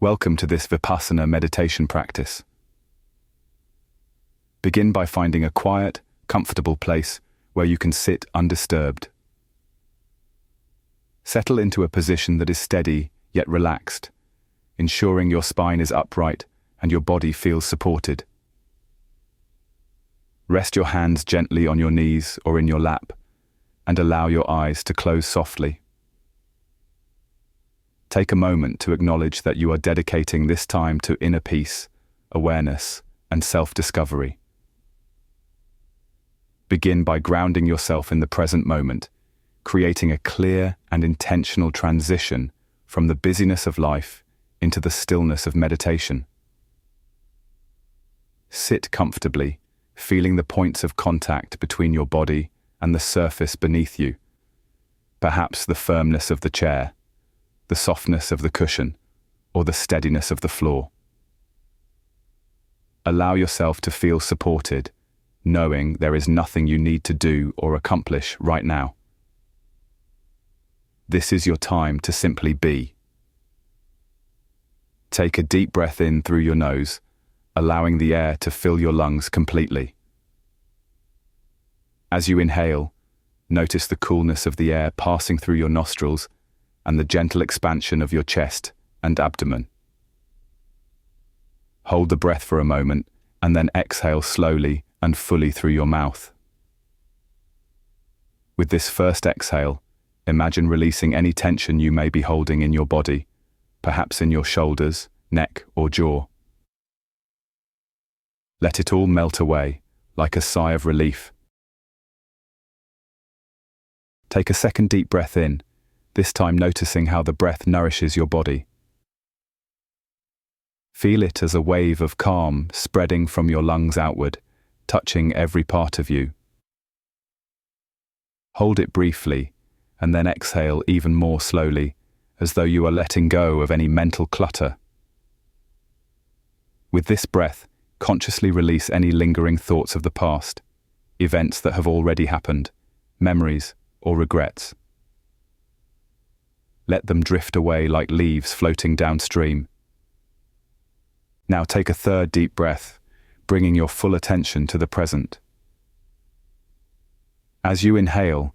Welcome to this Vipassana meditation practice. Begin by finding a quiet, comfortable place where you can sit undisturbed. Settle into a position that is steady yet relaxed, ensuring your spine is upright and your body feels supported. Rest your hands gently on your knees or in your lap, and allow your eyes to close softly. Take a moment to acknowledge that you are dedicating this time to inner peace, awareness, and self-discovery. Begin by grounding yourself in the present moment, creating a clear and intentional transition from the busyness of life into the stillness of meditation. Sit comfortably, feeling the points of contact between your body and the surface beneath you, perhaps the firmness of the chair, the softness of the cushion, or the steadiness of the floor. Allow yourself to feel supported, knowing there is nothing you need to do or accomplish right now. This is your time to simply be. Take a deep breath in through your nose, allowing the air to fill your lungs completely. As you inhale, notice the coolness of the air passing through your nostrils and the gentle expansion of your chest and abdomen. Hold the breath for a moment and then exhale slowly and fully through your mouth. With this first exhale, imagine releasing any tension you may be holding in your body, perhaps in your shoulders, neck, or jaw. Let it all melt away, like a sigh of relief. Take a second deep breath in, this time noticing how the breath nourishes your body. Feel it as a wave of calm spreading from your lungs outward, touching every part of you. Hold it briefly, and then exhale even more slowly, as though you are letting go of any mental clutter. With this breath, consciously release any lingering thoughts of the past, events that have already happened, memories or regrets. Let them drift away like leaves floating downstream. Now take a third deep breath, bringing your full attention to the present. As you inhale,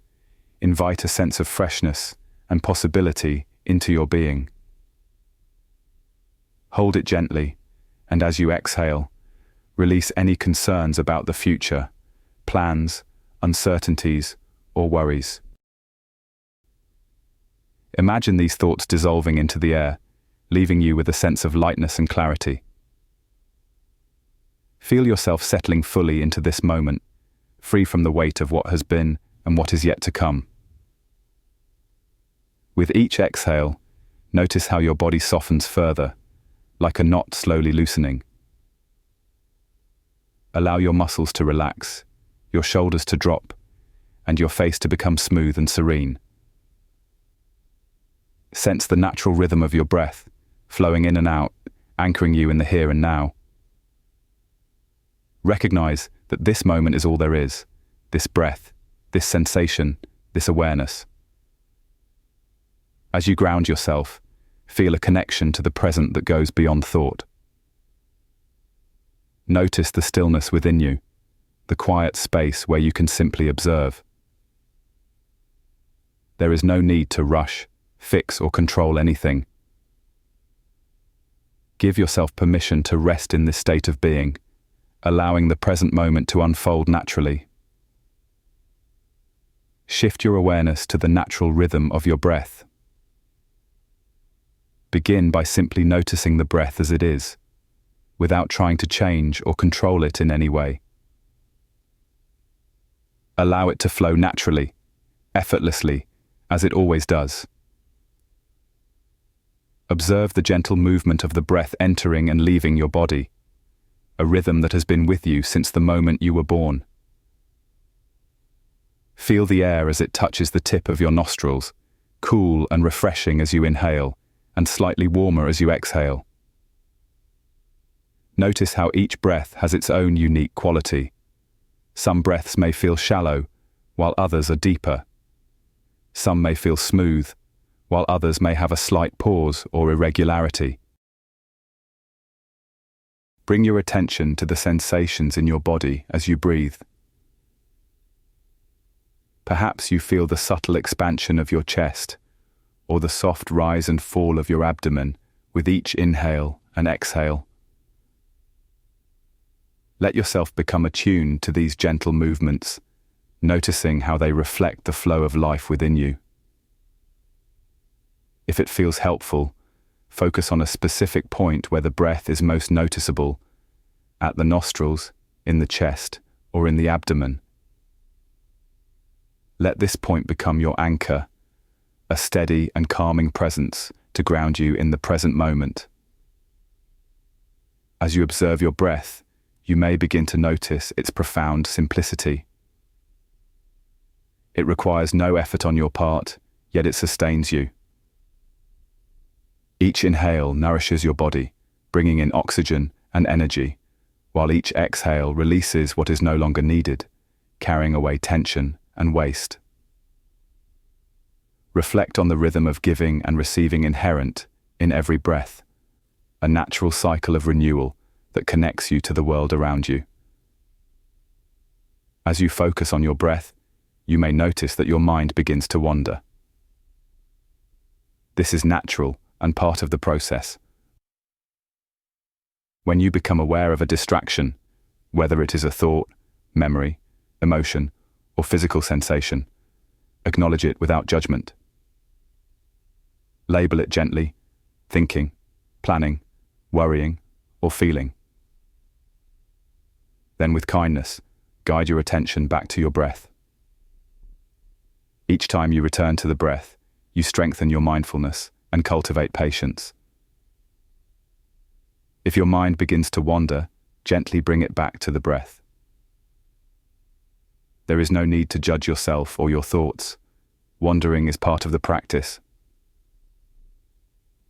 invite a sense of freshness and possibility into your being. Hold it gently, and as you exhale, release any concerns about the future, plans, uncertainties, or worries. Imagine these thoughts dissolving into the air, leaving you with a sense of lightness and clarity. Feel yourself settling fully into this moment, free from the weight of what has been and what is yet to come. With each exhale, notice how your body softens further, like a knot slowly loosening. Allow your muscles to relax, your shoulders to drop, and your face to become smooth and serene. Sense the natural rhythm of your breath, flowing in and out, anchoring you in the here and now. Recognize that this moment is all there is, this breath, this sensation, this awareness. As you ground yourself, feel a connection to the present that goes beyond thought. Notice the stillness within you, the quiet space where you can simply observe. There is no need to rush, fix, or control anything. Give yourself permission to rest in this state of being, allowing the present moment to unfold naturally. Shift your awareness to the natural rhythm of your breath. Begin by simply noticing the breath as it is, without trying to change or control it in any way. Allow it to flow naturally, effortlessly, as it always does. Observe the gentle movement of the breath entering and leaving your body, a rhythm that has been with you since the moment you were born. Feel the air as it touches the tip of your nostrils, cool and refreshing as you inhale, and slightly warmer as you exhale. Notice how each breath has its own unique quality. Some breaths may feel shallow, while others are deeper. Some may feel smooth, while others may have a slight pause or irregularity. Bring your attention to the sensations in your body as you breathe. Perhaps you feel the subtle expansion of your chest, or the soft rise and fall of your abdomen with each inhale and exhale. Let yourself become attuned to these gentle movements, noticing how they reflect the flow of life within you. If it feels helpful, focus on a specific point where the breath is most noticeable, at the nostrils, in the chest, or in the abdomen. Let this point become your anchor, a steady and calming presence to ground you in the present moment. As you observe your breath, you may begin to notice its profound simplicity. It requires no effort on your part, yet it sustains you. Each inhale nourishes your body, bringing in oxygen and energy, while each exhale releases what is no longer needed, carrying away tension and waste. Reflect on the rhythm of giving and receiving inherent in every breath, a natural cycle of renewal that connects you to the world around you. As you focus on your breath, you may notice that your mind begins to wander. This is natural and part of the process. When you become aware of a distraction, whether it is a thought, memory, emotion, or physical sensation, acknowledge it without judgment. Label it gently, thinking, planning, worrying, or feeling. Then with kindness, guide your attention back to your breath. Each time you return to the breath, you strengthen your mindfulness and cultivate patience. If your mind begins to wander, gently bring it back to the breath. There is no need to judge yourself or your thoughts. Wandering is part of the practice.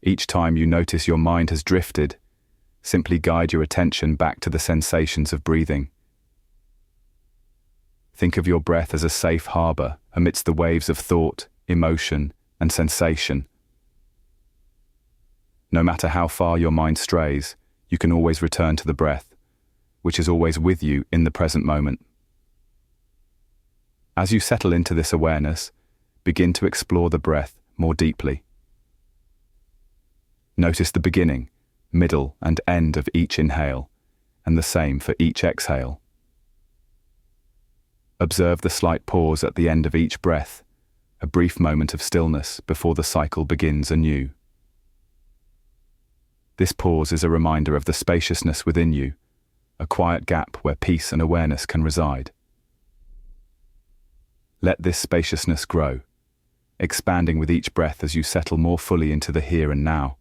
Each time you notice your mind has drifted, simply guide your attention back to the sensations of breathing. Think of your breath as a safe harbor amidst the waves of thought, emotion, and sensation. No matter how far your mind strays, you can always return to the breath, which is always with you in the present moment. As you settle into this awareness, begin to explore the breath more deeply. Notice the beginning, middle, and end of each inhale, and the same for each exhale. Observe the slight pause at the end of each breath, a brief moment of stillness before the cycle begins anew. This pause is a reminder of the spaciousness within you, a quiet gap where peace and awareness can reside. Let this spaciousness grow, expanding with each breath as you settle more fully into the here and now.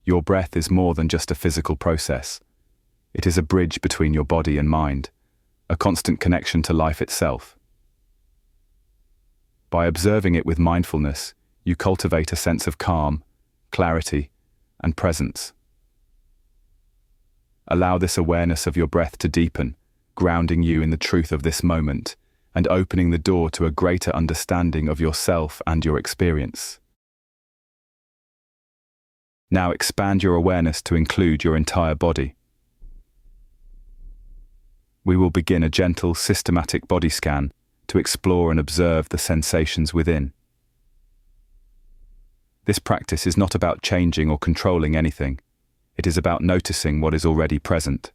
Your breath is more than just a physical process. It is a bridge between your body and mind, a constant connection to life itself. By observing it with mindfulness, you cultivate a sense of calm, clarity, and presence. Allow this awareness of your breath to deepen, grounding you in the truth of this moment and opening the door to a greater understanding of yourself and your experience. Now expand your awareness to include your entire body. We will begin a gentle, systematic body scan to explore and observe the sensations within. This practice is not about changing or controlling anything. It is about noticing what is already present.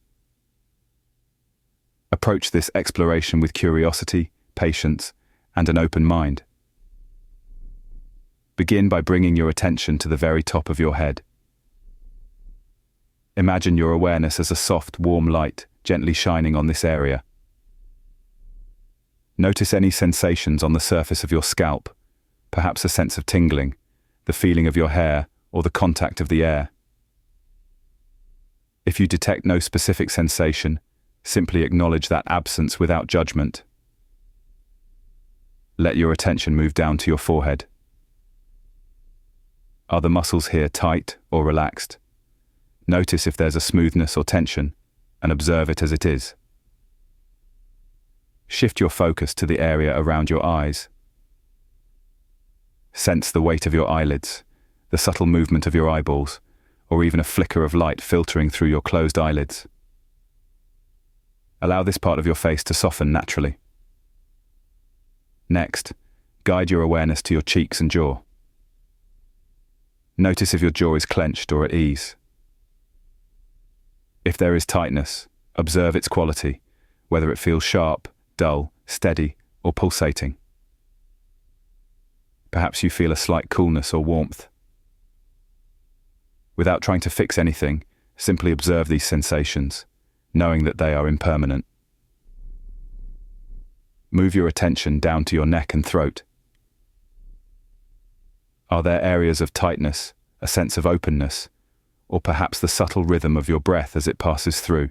Approach this exploration with curiosity, patience, and an open mind. Begin by bringing your attention to the very top of your head. Imagine your awareness as a soft, warm light gently shining on this area. Notice any sensations on the surface of your scalp, perhaps a sense of tingling, the feeling of your hair, or the contact of the air. If you detect no specific sensation, simply acknowledge that absence without judgment. Let your attention move down to your forehead. Are the muscles here tight or relaxed? Notice if there's a smoothness or tension, and observe it as it is. Shift your focus to the area around your eyes. Sense the weight of your eyelids, the subtle movement of your eyeballs, or even a flicker of light filtering through your closed eyelids. Allow this part of your face to soften naturally. Next, guide your awareness to your cheeks and jaw. Notice if your jaw is clenched or at ease. If there is tightness, observe its quality, whether it feels sharp, dull, steady, or pulsating. Perhaps you feel a slight coolness or warmth. Without trying to fix anything, simply observe these sensations, knowing that they are impermanent. Move your attention down to your neck and throat. Are there areas of tightness, a sense of openness, or perhaps the subtle rhythm of your breath as it passes through?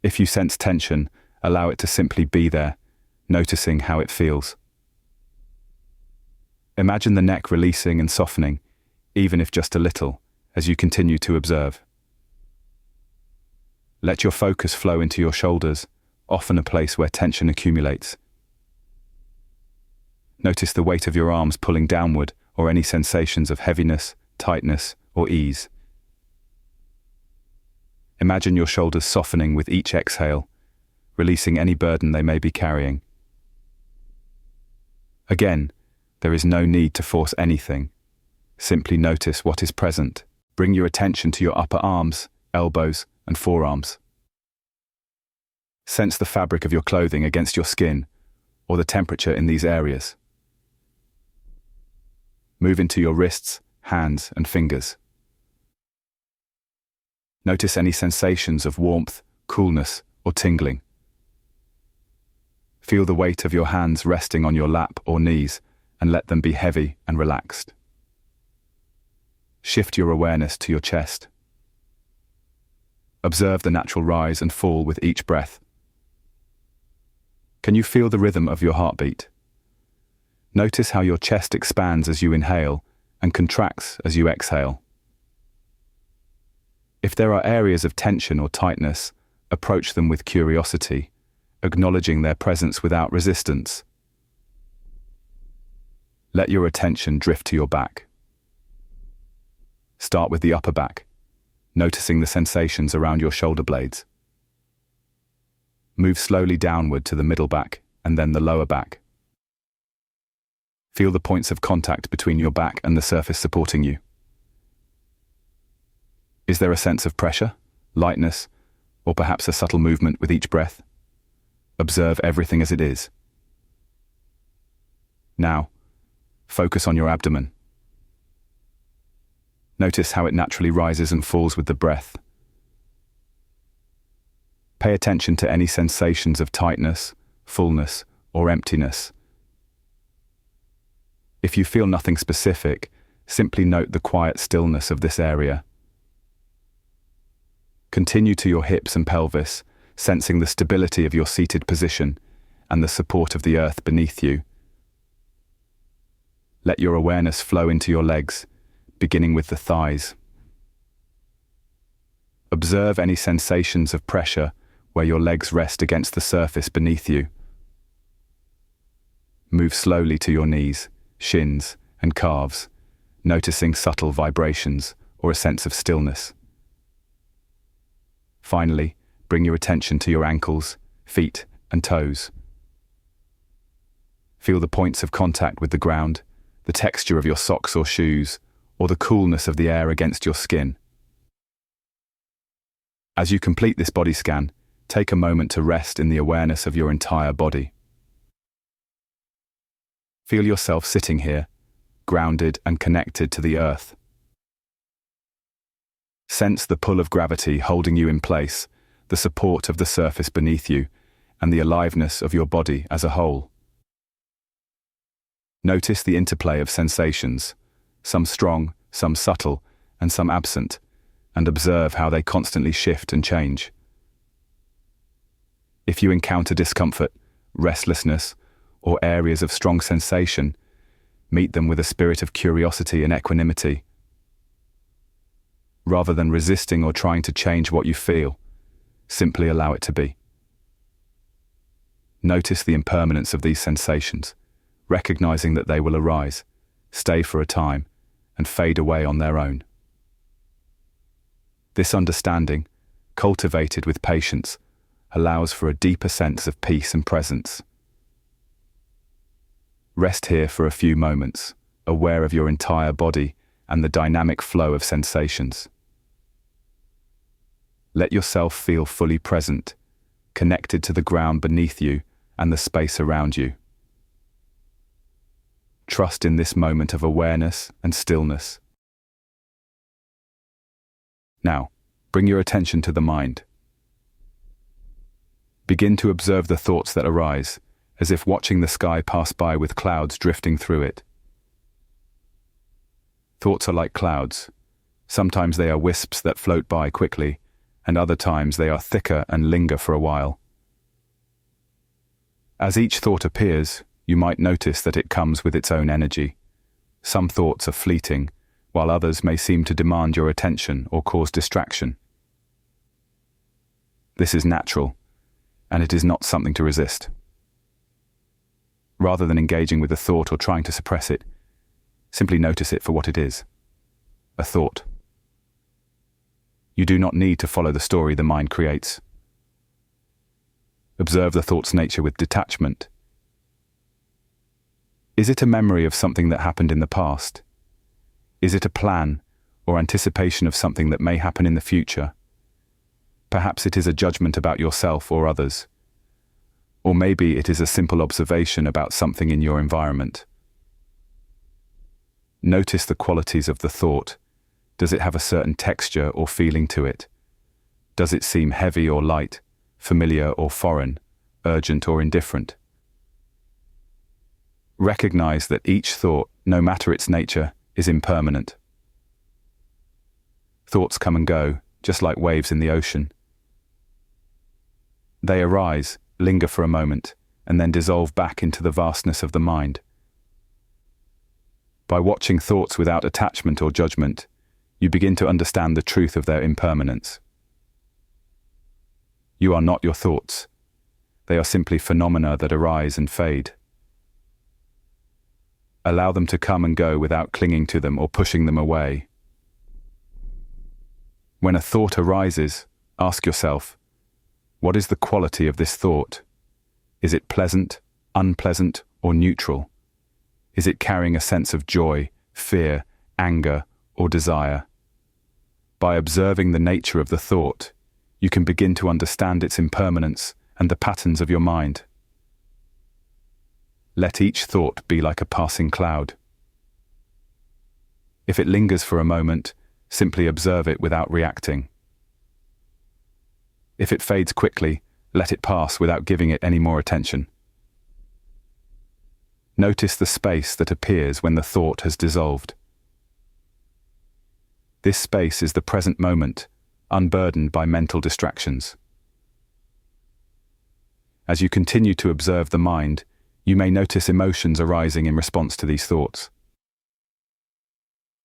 If you sense tension, allow it to simply be there, noticing how it feels. Imagine the neck releasing and softening, even if just a little, as you continue to observe. Let your focus flow into your shoulders, often a place where tension accumulates. Notice the weight of your arms pulling downward or any sensations of heaviness, tightness, or ease. Imagine your shoulders softening with each exhale, releasing any burden they may be carrying. Again, there is no need to force anything. Simply notice what is present. Bring your attention to your upper arms, elbows, and forearms. Sense the fabric of your clothing against your skin, or the temperature in these areas. Move into your wrists, hands, and fingers. Notice any sensations of warmth, coolness, or tingling. Feel the weight of your hands resting on your lap or knees, and let them be heavy and relaxed. Shift your awareness to your chest. Observe the natural rise and fall with each breath. Can you feel the rhythm of your heartbeat? Notice how your chest expands as you inhale and contracts as you exhale. If there are areas of tension or tightness, approach them with curiosity, acknowledging their presence without resistance. Let your attention drift to your back. Start with the upper back, noticing the sensations around your shoulder blades. Move slowly downward to the middle back and then the lower back. Feel the points of contact between your back and the surface supporting you. Is there a sense of pressure, lightness, or perhaps a subtle movement with each breath? Observe everything as it is. Now, focus on your abdomen. Notice how it naturally rises and falls with the breath. Pay attention to any sensations of tightness, fullness, or emptiness. If you feel nothing specific, simply note the quiet stillness of this area. Continue to your hips and pelvis, sensing the stability of your seated position and the support of the earth beneath you. Let your awareness flow into your legs, beginning with the thighs. Observe any sensations of pressure where your legs rest against the surface beneath you. Move slowly to your knees, shins, and calves, noticing subtle vibrations or a sense of stillness. Finally, bring your attention to your ankles, feet, and toes. Feel the points of contact with the ground, the texture of your socks or shoes, or the coolness of the air against your skin. As you complete this body scan, take a moment to rest in the awareness of your entire body. Feel yourself sitting here, grounded and connected to the earth. Sense the pull of gravity holding you in place, the support of the surface beneath you, and the aliveness of your body as a whole. Notice the interplay of sensations, some strong, some subtle, and some absent, and observe how they constantly shift and change. If you encounter discomfort, restlessness, or areas of strong sensation, meet them with a spirit of curiosity and equanimity. Rather than resisting or trying to change what you feel, simply allow it to be. Notice the impermanence of these sensations, recognizing that they will arise, stay for a time, and fade away on their own. This understanding, cultivated with patience, allows for a deeper sense of peace and presence. Rest here for a few moments, aware of your entire body and the dynamic flow of sensations. Let yourself feel fully present, connected to the ground beneath you and the space around you. Trust in this moment of awareness and stillness. Now, bring your attention to the mind. Begin to observe the thoughts that arise, as if watching the sky pass by with clouds drifting through it. Thoughts are like clouds. Sometimes they are wisps that float by quickly, and other times they are thicker and linger for a while. As each thought appears, you might notice that it comes with its own energy. Some thoughts are fleeting, while others may seem to demand your attention or cause distraction. This is natural, and it is not something to resist. Rather than engaging with the thought or trying to suppress it, simply notice it for what it is: a thought. You do not need to follow the story the mind creates. Observe the thought's nature with detachment. Is it a memory of something that happened in the past? Is it a plan or anticipation of something that may happen in the future? Perhaps it is a judgment about yourself or others. Or maybe it is a simple observation about something in your environment. Notice the qualities of the thought. Does it have a certain texture or feeling to it? Does it seem heavy or light, familiar or foreign, urgent or indifferent? Recognize that each thought, no matter its nature, is impermanent. Thoughts come and go, just like waves in the ocean. They arise, linger for a moment, and then dissolve back into the vastness of the mind. By watching thoughts without attachment or judgment, you begin to understand the truth of their impermanence. You are not your thoughts. They are simply phenomena that arise and fade. Allow them to come and go without clinging to them or pushing them away. When a thought arises, ask yourself, what is the quality of this thought? Is it pleasant, unpleasant, or neutral? Is it carrying a sense of joy, fear, anger, or desire? By observing the nature of the thought, you can begin to understand its impermanence and the patterns of your mind. Let each thought be like a passing cloud. If it lingers for a moment, simply observe it without reacting. If it fades quickly, let it pass without giving it any more attention. Notice the space that appears when the thought has dissolved. This space is the present moment, unburdened by mental distractions. As you continue to observe the mind, you may notice emotions arising in response to these thoughts.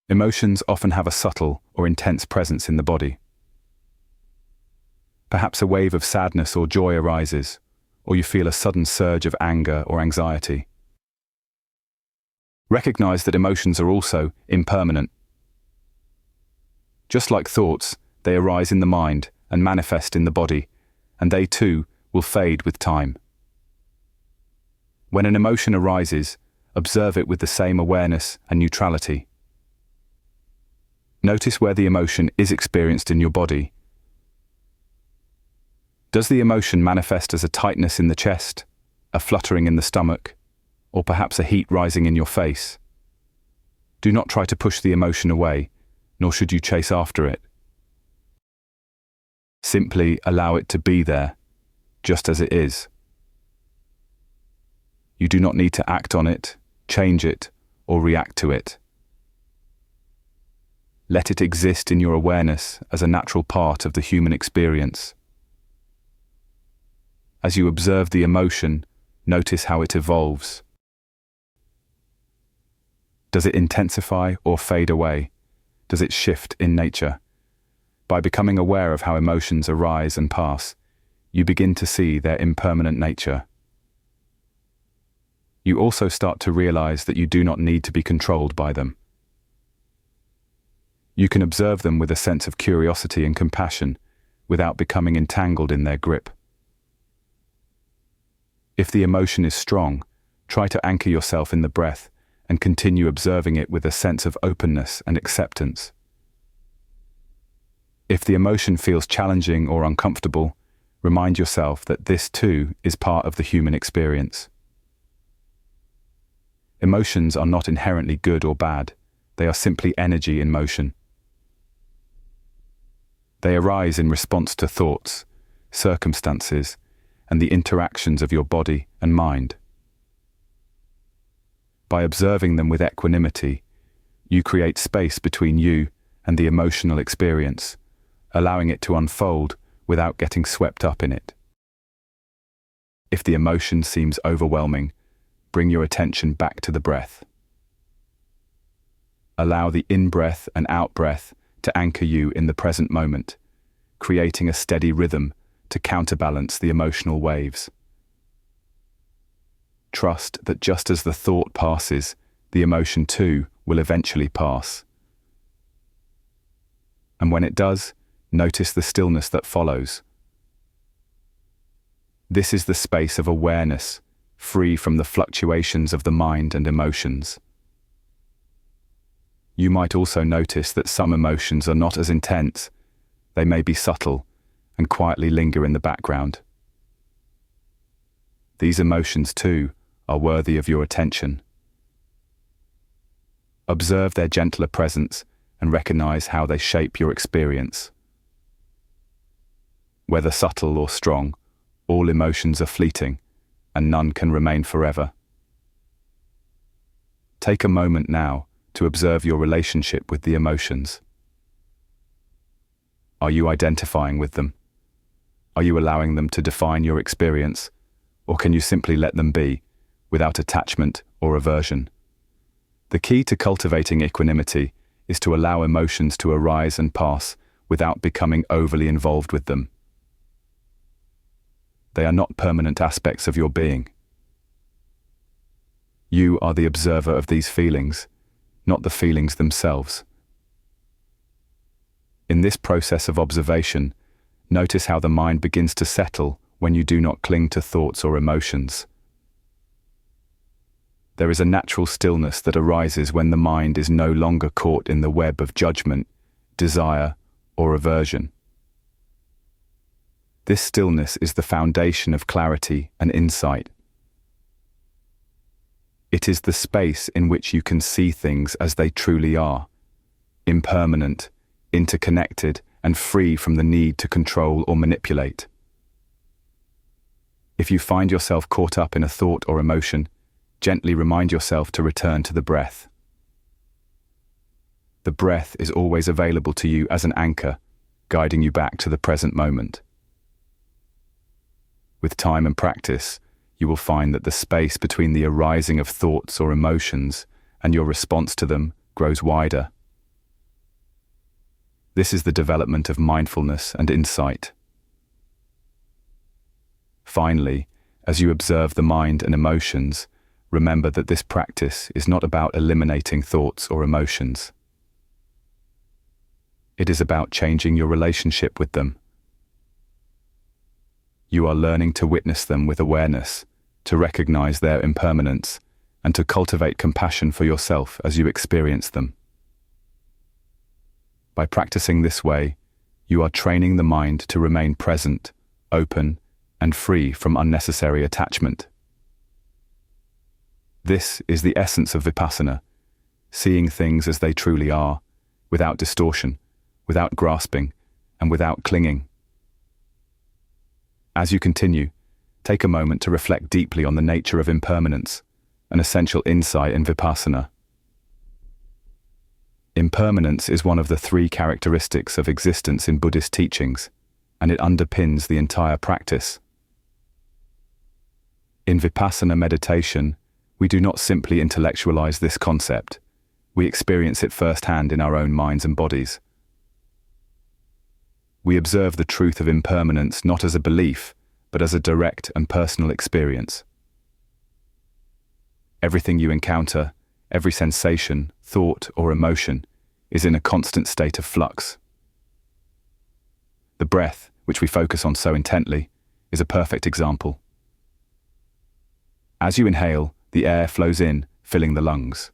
Emotions often have a subtle or intense presence in the body. Perhaps a wave of sadness or joy arises, or you feel a sudden surge of anger or anxiety. Recognize that emotions are also impermanent. Just like thoughts, they arise in the mind and manifest in the body, and they too will fade with time. When an emotion arises, observe it with the same awareness and neutrality. Notice where the emotion is experienced in your body. Does the emotion manifest as a tightness in the chest, a fluttering in the stomach, or perhaps a heat rising in your face? Do not try to push the emotion away, nor should you chase after it. Simply allow it to be there, just as it is. You do not need to act on it, change it, or react to it. Let it exist in your awareness as a natural part of the human experience. As you observe the emotion, notice how it evolves. Does it intensify or fade away? Does it shift in nature? By becoming aware of how emotions arise and pass, you begin to see their impermanent nature. You also start to realize that you do not need to be controlled by them. You can observe them with a sense of curiosity and compassion without becoming entangled in their grip. If the emotion is strong, try to anchor yourself in the breath and continue observing it with a sense of openness and acceptance. If the emotion feels challenging or uncomfortable, remind yourself that this too is part of the human experience. Emotions are not inherently good or bad, they are simply energy in motion. They arise in response to thoughts, circumstances, and the interactions of your body and mind. By observing them with equanimity, you create space between you and the emotional experience, allowing it to unfold without getting swept up in it. If the emotion seems overwhelming, bring your attention back to the breath. Allow the in-breath and out-breath to anchor you in the present moment, creating a steady rhythm to counterbalance the emotional waves. Trust that just as the thought passes, the emotion too will eventually pass. And when it does, notice the stillness that follows. This is the space of awareness, free from the fluctuations of the mind and emotions. You might also notice that some emotions are not as intense. They may be subtle and quietly linger in the background. These emotions, too, are worthy of your attention. Observe their gentler presence and recognize how they shape your experience. Whether subtle or strong, all emotions are fleeting, and none can remain forever. Take a moment now to observe your relationship with the emotions. Are you identifying with them? Are you allowing them to define your experience, or can you simply let them be, without attachment or aversion? The key to cultivating equanimity is to allow emotions to arise and pass without becoming overly involved with them. They are not permanent aspects of your being. You are the observer of these feelings, not the feelings themselves. In this process of observation, notice how the mind begins to settle when you do not cling to thoughts or emotions. There is a natural stillness that arises when the mind is no longer caught in the web of judgment, desire, or aversion. This stillness is the foundation of clarity and insight. It is the space in which you can see things as they truly are, impermanent, interconnected, and free from the need to control or manipulate. If you find yourself caught up in a thought or emotion, gently remind yourself to return to the breath. The breath is always available to you as an anchor, guiding you back to the present moment. With time and practice, you will find that the space between the arising of thoughts or emotions and your response to them grows wider. This is the development of mindfulness and insight. Finally, as you observe the mind and emotions, remember that this practice is not about eliminating thoughts or emotions. It is about changing your relationship with them. You are learning to witness them with awareness, to recognize their impermanence, and to cultivate compassion for yourself as you experience them. By practicing this way, you are training the mind to remain present, open, and free from unnecessary attachment. This is the essence of Vipassana, seeing things as they truly are, without distortion, without grasping, and without clinging. As you continue, take a moment to reflect deeply on the nature of impermanence, an essential insight in Vipassana. Impermanence is one of the 3 characteristics of existence in Buddhist teachings, and it underpins the entire practice. In Vipassana meditation, we do not simply intellectualize this concept, we experience it firsthand in our own minds and bodies. We observe the truth of impermanence not as a belief, but as a direct and personal experience. Everything you encounter, every sensation, thought, or emotion, is in a constant state of flux. The breath, which we focus on so intently, is a perfect example. As you inhale, the air flows in, filling the lungs.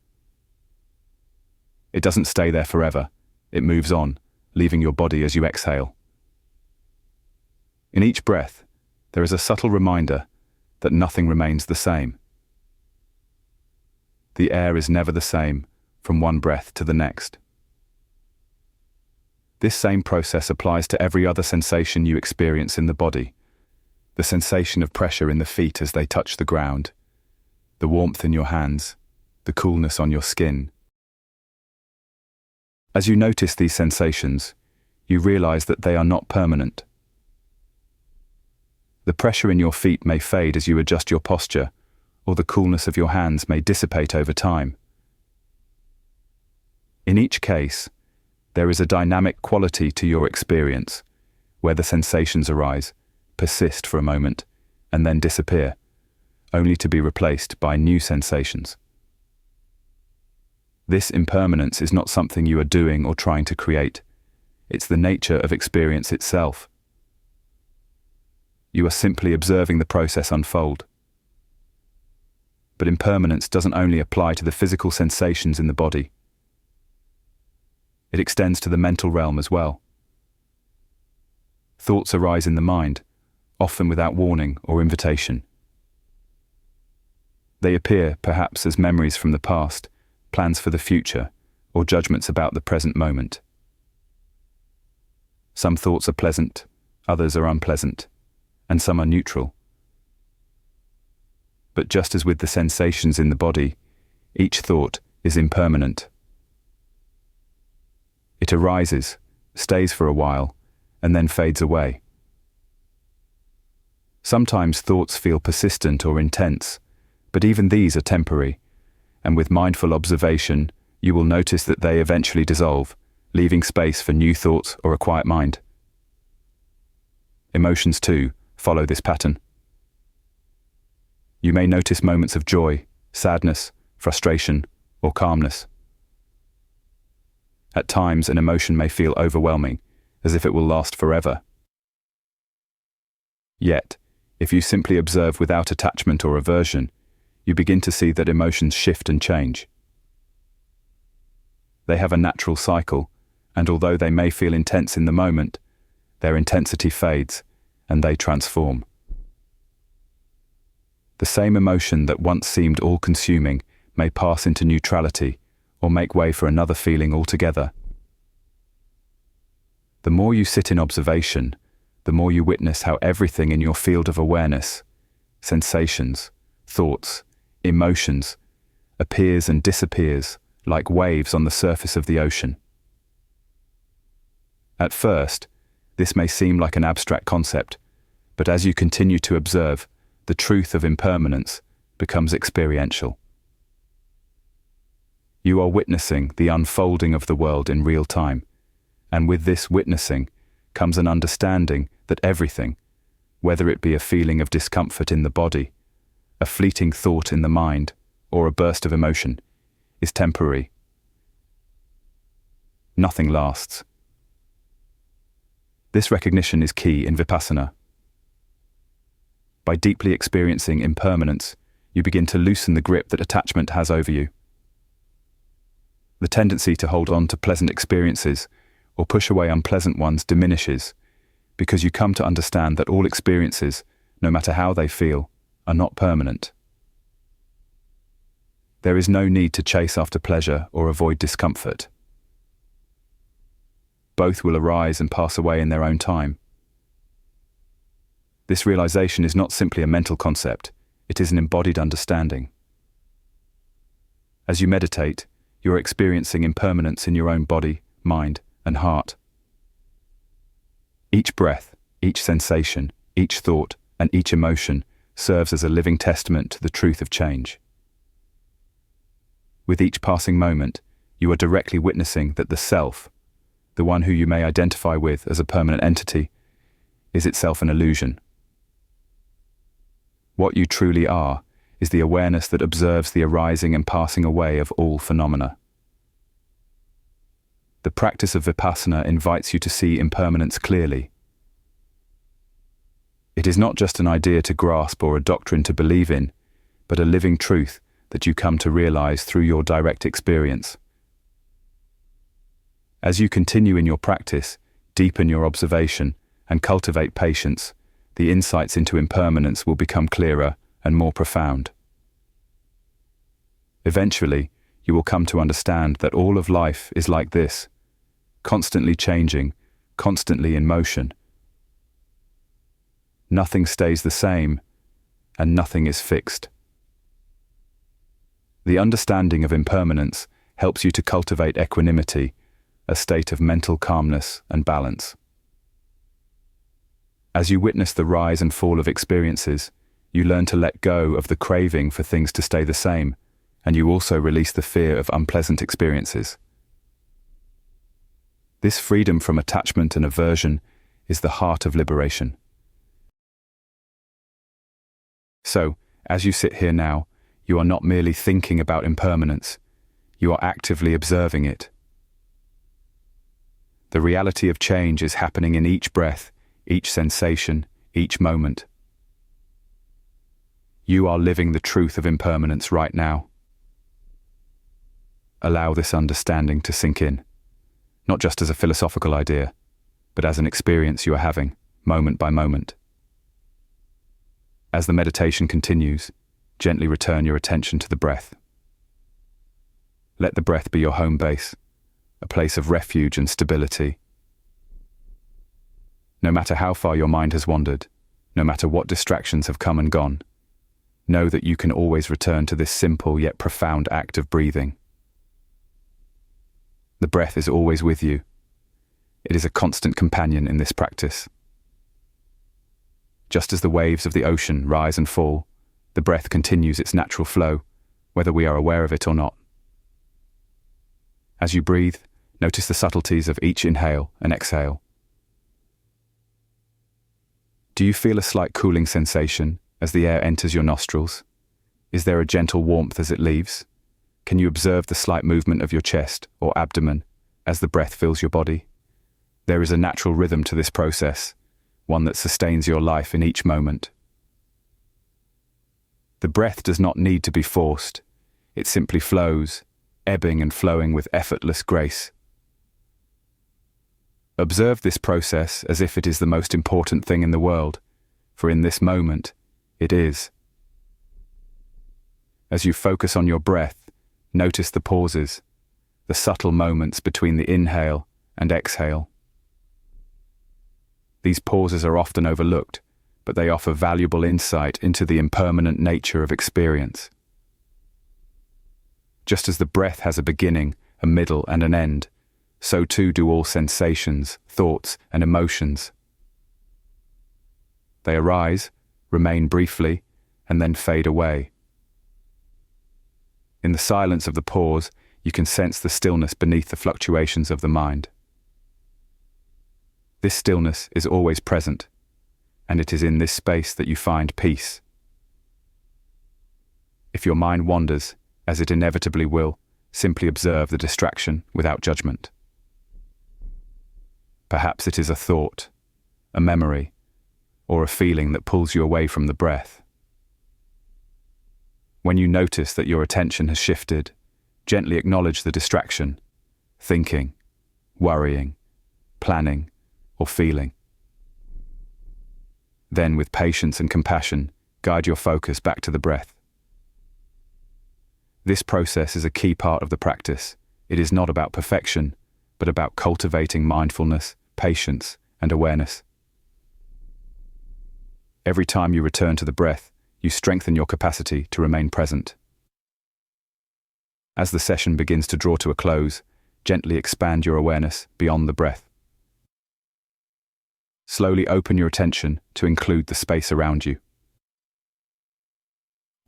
It doesn't stay there forever. It moves on, leaving your body as you exhale. In each breath, there is a subtle reminder that nothing remains the same. The air is never the same from one breath to the next. This same process applies to every other sensation you experience in the body. The sensation of pressure in the feet as they touch the ground, the warmth in your hands, the coolness on your skin. As you notice these sensations, you realize that they are not permanent. The pressure in your feet may fade as you adjust your posture, or the coolness of your hands may dissipate over time. In each case, there is a dynamic quality to your experience, where the sensations arise, persist for a moment, and then disappear, only to be replaced by new sensations. This impermanence is not something you are doing or trying to create. It's the nature of experience itself. You are simply observing the process unfold. But impermanence doesn't only apply to the physical sensations in the body. It extends to the mental realm as well. Thoughts arise in the mind, often without warning or invitation. They appear, perhaps, as memories from the past, plans for the future, or judgments about the present moment. Some thoughts are pleasant, others are unpleasant, and some are neutral. But just as with the sensations in the body, each thought is impermanent. It arises, stays for a while, and then fades away. Sometimes thoughts feel persistent or intense, but even these are temporary, and with mindful observation, you will notice that they eventually dissolve, leaving space for new thoughts or a quiet mind. Emotions, too, follow this pattern. You may notice moments of joy, sadness, frustration, or calmness. At times, an emotion may feel overwhelming, as if it will last forever. Yet, if you simply observe without attachment or aversion, you begin to see that emotions shift and change. They have a natural cycle, and although they may feel intense in the moment, their intensity fades, and they transform. The same emotion that once seemed all-consuming may pass into neutrality or make way for another feeling altogether. The more you sit in observation, the more you witness how everything in your field of awareness, sensations, thoughts, emotions, appears and disappears like waves on the surface of the ocean. At first, this may seem like an abstract concept, but as you continue to observe, the truth of impermanence becomes experiential. You are witnessing the unfolding of the world in real time, and with this witnessing comes an understanding that everything, whether it be a feeling of discomfort in the body, a fleeting thought in the mind, or a burst of emotion, is temporary. Nothing lasts. This recognition is key in Vipassana. By deeply experiencing impermanence, you begin to loosen the grip that attachment has over you. The tendency to hold on to pleasant experiences or push away unpleasant ones diminishes, because you come to understand that all experiences, no matter how they feel, are not permanent. There is no need to chase after pleasure or avoid discomfort. Both will arise and pass away in their own time. This realization is not simply a mental concept, it is an embodied understanding. As you meditate, you are experiencing impermanence in your own body, mind, and heart. Each breath, each sensation, each thought, and each emotion serves as a living testament to the truth of change. With each passing moment, you are directly witnessing that the self, the one who you may identify with as a permanent entity, is itself an illusion. What you truly are is the awareness that observes the arising and passing away of all phenomena. The practice of Vipassana invites you to see impermanence clearly. It is not just an idea to grasp or a doctrine to believe in, but a living truth that you come to realize through your direct experience. As you continue in your practice, deepen your observation, and cultivate patience, the insights into impermanence will become clearer and more profound. Eventually, you will come to understand that all of life is like this, constantly changing, constantly in motion. Nothing stays the same, and nothing is fixed. The understanding of impermanence helps you to cultivate equanimity, a state of mental calmness and balance. As you witness the rise and fall of experiences, you learn to let go of the craving for things to stay the same, and you also release the fear of unpleasant experiences. This freedom from attachment and aversion is the heart of liberation. So, as you sit here now, you are not merely thinking about impermanence, you are actively observing it. The reality of change is happening in each breath, each sensation, each moment. You are living the truth of impermanence right now. Allow this understanding to sink in, not just as a philosophical idea, but as an experience you are having, moment by moment. As the meditation continues, gently return your attention to the breath. Let the breath be your home base, a place of refuge and stability. No matter how far your mind has wandered, no matter what distractions have come and gone, know that you can always return to this simple yet profound act of breathing. The breath is always with you. It is a constant companion in this practice. Just as the waves of the ocean rise and fall, the breath continues its natural flow, whether we are aware of it or not. As you breathe, notice the subtleties of each inhale and exhale. Do you feel a slight cooling sensation as the air enters your nostrils? Is there a gentle warmth as it leaves? Can you observe the slight movement of your chest or abdomen as the breath fills your body? There is a natural rhythm to this process, one that sustains your life in each moment. The breath does not need to be forced. It simply flows, ebbing and flowing with effortless grace. Observe this process as if it is the most important thing in the world, for in this moment, it is. As you focus on your breath, notice the pauses, the subtle moments between the inhale and exhale. These pauses are often overlooked, but they offer valuable insight into the impermanent nature of experience. Just as the breath has a beginning, a middle, and an end, so too do all sensations, thoughts, and emotions. They arise, remain briefly, and then fade away. In the silence of the pause, you can sense the stillness beneath the fluctuations of the mind. This stillness is always present, and it is in this space that you find peace. If your mind wanders, as it inevitably will, simply observe the distraction without judgment. Perhaps it is a thought, a memory, or a feeling that pulls you away from the breath. When you notice that your attention has shifted, gently acknowledge the distraction, thinking, worrying, planning, or feeling. Then, with patience and compassion, guide your focus back to the breath. This process is a key part of the practice. It is not about perfection, but about cultivating mindfulness, patience, and awareness. Every time you return to the breath, you strengthen your capacity to remain present. As the session begins to draw to a close, gently expand your awareness beyond the breath. Slowly open your attention to include the space around you.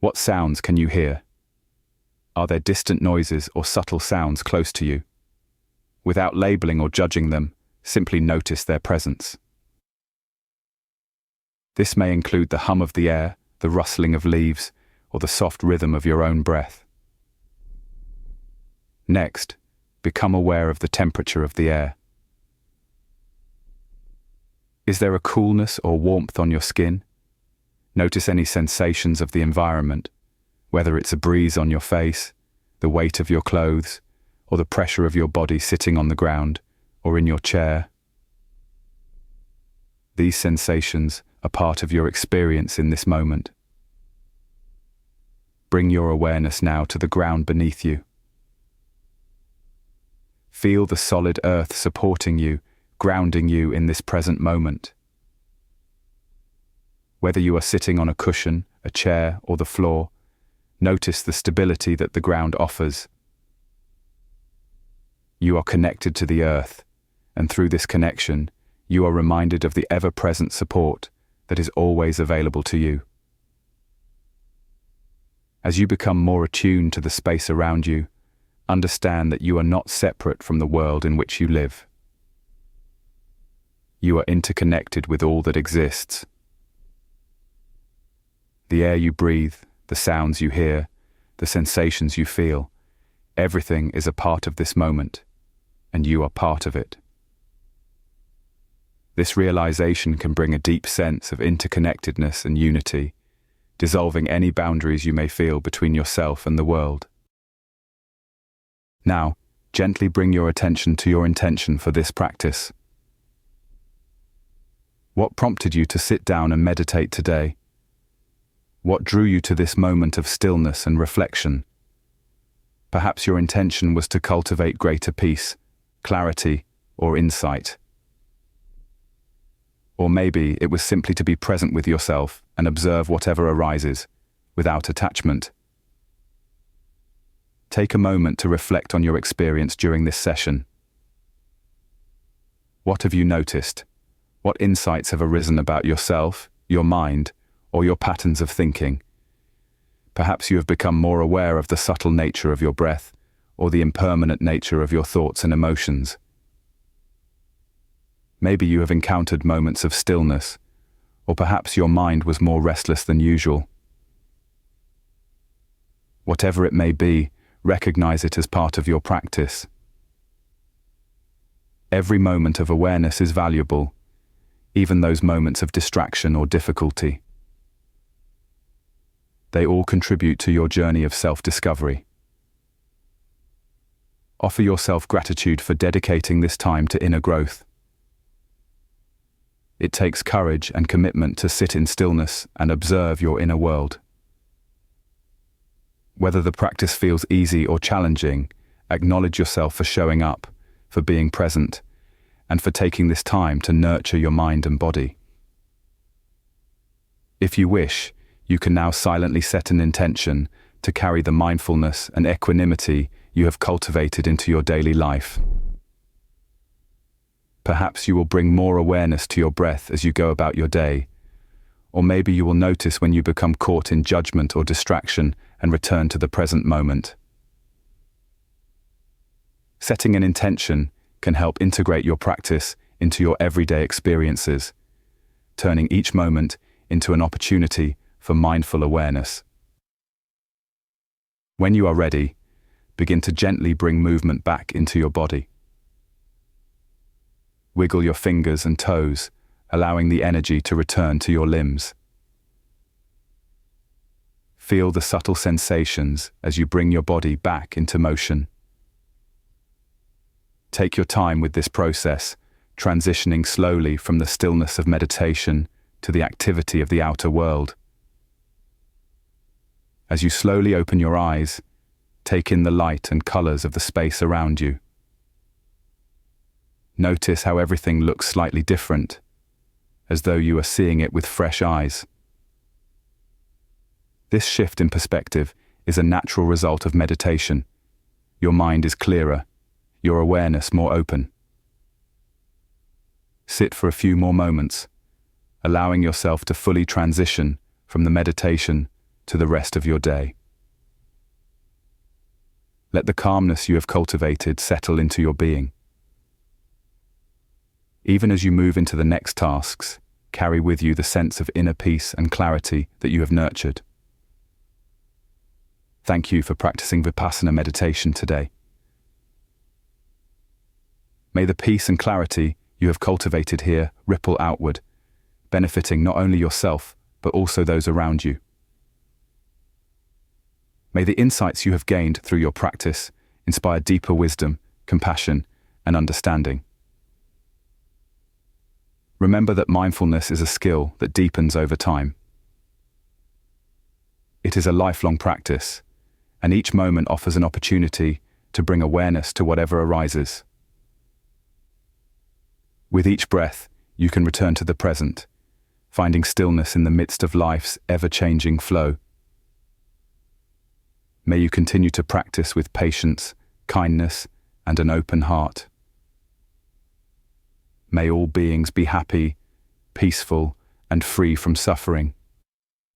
What sounds can you hear? Are there distant noises or subtle sounds close to you? Without labeling or judging them, simply notice their presence. This may include the hum of the air, the rustling of leaves, or the soft rhythm of your own breath. Next, become aware of the temperature of the air. Is there a coolness or warmth on your skin? Notice any sensations of the environment, whether it's a breeze on your face, the weight of your clothes, or the pressure of your body sitting on the ground or in your chair. These sensations are part of your experience in this moment. Bring your awareness now to the ground beneath you. Feel the solid earth supporting you, grounding you in this present moment. Whether you are sitting on a cushion, a chair, or the floor, notice the stability that the ground offers. You are connected to the earth, and through this connection, you are reminded of the ever-present support that is always available to you. As you become more attuned to the space around you, understand that you are not separate from the world in which you live. You are interconnected with all that exists. The air you breathe, the sounds you hear, the sensations you feel, everything is a part of this moment, and you are part of it. This realization can bring a deep sense of interconnectedness and unity, dissolving any boundaries you may feel between yourself and the world. Now, gently bring your attention to your intention for this practice. What prompted you to sit down and meditate today? What drew you to this moment of stillness and reflection? Perhaps your intention was to cultivate greater peace, clarity, or insight. Or maybe it was simply to be present with yourself and observe whatever arises, without attachment. Take a moment to reflect on your experience during this session. What have you noticed? What insights have arisen about yourself, your mind, or your patterns of thinking? Perhaps you have become more aware of the subtle nature of your breath, or the impermanent nature of your thoughts and emotions. Maybe you have encountered moments of stillness, or perhaps your mind was more restless than usual. Whatever it may be, recognize it as part of your practice. Every moment of awareness is valuable, even those moments of distraction or difficulty. They all contribute to your journey of self-discovery. Offer yourself gratitude for dedicating this time to inner growth. It takes courage and commitment to sit in stillness and observe your inner world. Whether the practice feels easy or challenging, acknowledge yourself for showing up, for being present, and for taking this time to nurture your mind and body. If you wish, you can now silently set an intention to carry the mindfulness and equanimity you have cultivated into your daily life. Perhaps you will bring more awareness to your breath as you go about your day, or maybe you will notice when you become caught in judgment or distraction and return to the present moment. Setting an intention can help integrate your practice into your everyday experiences, turning each moment into an opportunity for mindful awareness. When you are ready, begin to gently bring movement back into your body. Wiggle your fingers and toes, allowing the energy to return to your limbs. Feel the subtle sensations as you bring your body back into motion. Take your time with this process, transitioning slowly from the stillness of meditation to the activity of the outer world. As you slowly open your eyes, take in the light and colors of the space around you. Notice how everything looks slightly different, as though you are seeing it with fresh eyes. This shift in perspective is a natural result of meditation. Your mind is clearer, your awareness more open. Sit for a few more moments, allowing yourself to fully transition from the meditation to the rest of your day. Let the calmness you have cultivated settle into your being. Even as you move into the next tasks, carry with you the sense of inner peace and clarity that you have nurtured. Thank you for practicing Vipassana meditation today. May the peace and clarity you have cultivated here ripple outward, benefiting not only yourself, but also those around you. May the insights you have gained through your practice inspire deeper wisdom, compassion, and understanding. Remember that mindfulness is a skill that deepens over time. It is a lifelong practice, and each moment offers an opportunity to bring awareness to whatever arises. With each breath, you can return to the present, finding stillness in the midst of life's ever-changing flow. May you continue to practice with patience, kindness, and an open heart. May all beings be happy, peaceful, and free from suffering.